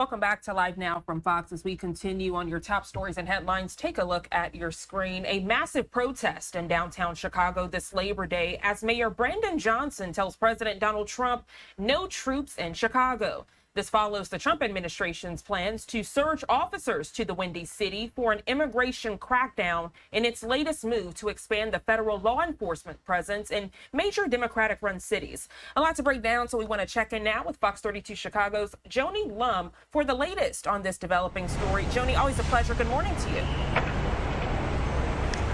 Welcome back to Live Now from Fox. As we continue on your top stories and headlines, take a look at your screen. A massive protest in downtown Chicago this Labor Day as Mayor Brandon Johnson tells President Donald Trump no troops in Chicago. This follows the Trump administration's plans to surge officers to the Windy City for an immigration crackdown in its latest move to expand the federal law enforcement presence in major Democratic-run cities. A lot to break down, so we want to check in now with Fox 32 Chicago's Joni Lum for the latest on this developing story. Joni, always a pleasure. Good morning to you.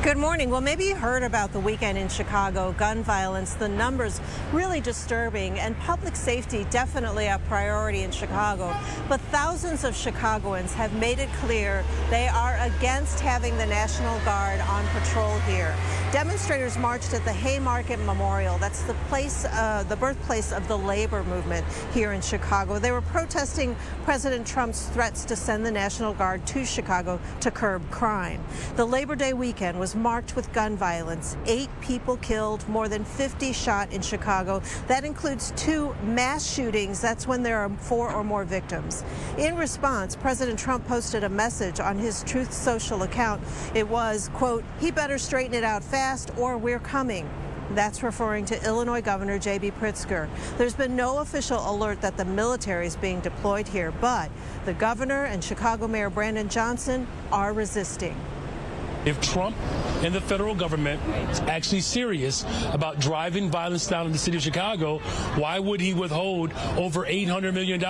Good morning. Well, maybe you heard about the weekend in Chicago, gun violence, the numbers really disturbing, and public safety definitely a priority in Chicago. But thousands of Chicagoans have made it clear they are against having the National Guard on patrol here. Demonstrators marched at the Haymarket Memorial. That's the place, the birthplace of the labor movement here in Chicago. They were protesting President Trump's threats to send the National Guard to Chicago to curb crime. The Labor Day weekend was marked with gun violence. 8 people killed, more than 50 shot in Chicago. That includes 2 mass shootings. That's when there are 4 or more victims. In response, President Trump posted a message on his Truth Social account. It was, quote, "He better straighten it out fast or we're coming." That's referring to Illinois Governor J.B. Pritzker. There's been no official alert that the military is being deployed here, but the governor and Chicago Mayor Brandon Johnson are resisting. If Trump and the federal government is actually serious about driving violence down in the city of Chicago, why would he withhold over $800 million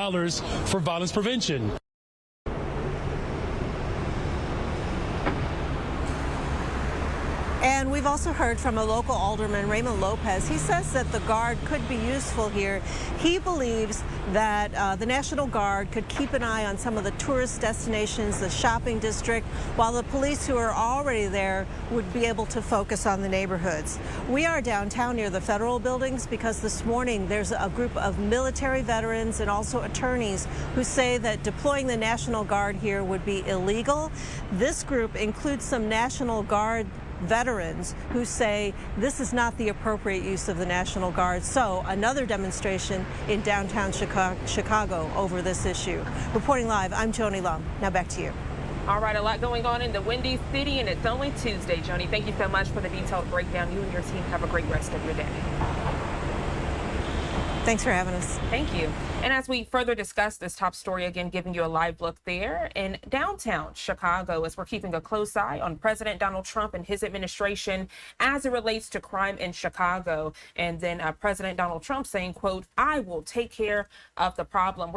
for violence prevention? And we've also heard from a local alderman, Raymond Lopez. He says that the Guard could be useful here. He believes that the National Guard could keep an eye on some of the tourist destinations, the shopping district, while the police who are already there would be able to focus on the neighborhoods. We are downtown near the federal buildings because this morning there's a group of military veterans and also attorneys who say that deploying the National Guard here would be illegal. This group includes some National Guard veterans who say this is not the appropriate use of the National Guard. So another demonstration in downtown Chicago over this issue. Reporting live, I'm Joni Lum. Now back to you. All right, a lot going on in the Windy City, and it's only Tuesday. Joni, thank you so much for the detailed breakdown. You and your team have a great rest of your day. Thanks for having us. Thank you. And as we further discuss this top story, again, giving you a live look there in downtown Chicago, as we're keeping a close eye on President Donald Trump and his administration as it relates to crime in Chicago. And then President Donald Trump saying, quote, "I will take care of the problem."